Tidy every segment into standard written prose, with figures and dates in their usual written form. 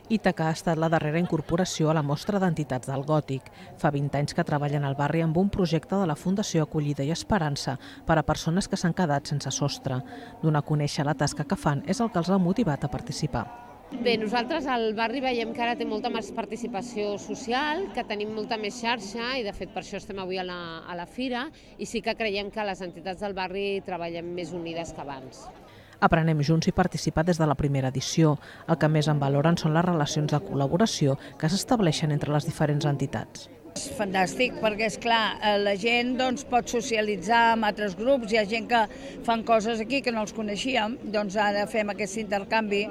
Ítaca ha estat la darrera incorporació a la mostra d'entitats del Gòtic. Fa 20 anys que treballen al barri amb un projecte de la Fundació Acollida i Esperança per a persones que s'han quedat sense sostre. Donar a conèixer la tasca que fan és el que els ha motivat a participar. Bé, nosaltres al barri veiem que ara té molta més participació social, que tenim molta més xarxa i de fet per això estem avui a la fira i sí que creiem que les entitats del barri treballem més unides que abans. Aprenem junts i participar des de la primera edició. El que més en valoren són les relacions de col·laboració que s'estableixen entre les diferents entitats. És fantàstic perquè, és clar, la gent pot socialitzar amb altres grups, hi ha gent que fan coses aquí que no els coneixíem, doncs ara fem aquest intercanvi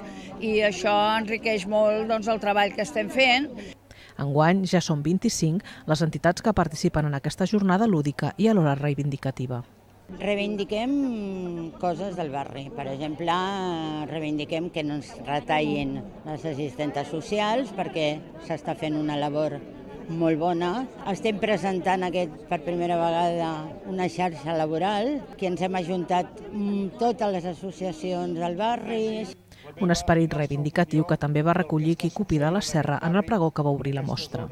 i això enriqueix molt el treball que estem fent. Enguany ja són 25 les entitats que participen en aquesta jornada lúdica i alhora reivindicativa. Reivindiquem coses del barri. Per exemple, reivindiquem que no ens retallin les assistentes socials perquè s'està fent una labor molt bona. Estem presentant per primera vegada una xarxa laboral que ens hem ajuntat totes les associacions del barri. Un esperit reivindicatiu que també va recollir Quico de la Serra en el pregó que va obrir la mostra.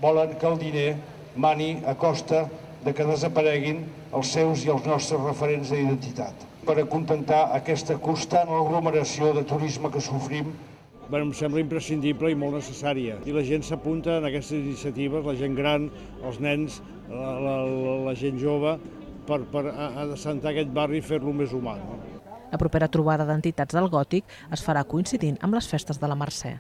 Volen que el diner mani a costa de que desapareguin els seus i els nostres referents d'identitat, per acontentar aquesta constant aglomeració de turisme que sofrim. Em sembla imprescindible i molt necessària. I la gent s'apunta en aquestes iniciatives, la gent gran, els nens, la gent jove, per assentar aquest barri i fer-lo més humà. La propera trobada d'entitats del Gòtic es farà coincidint amb les festes de la Mercè.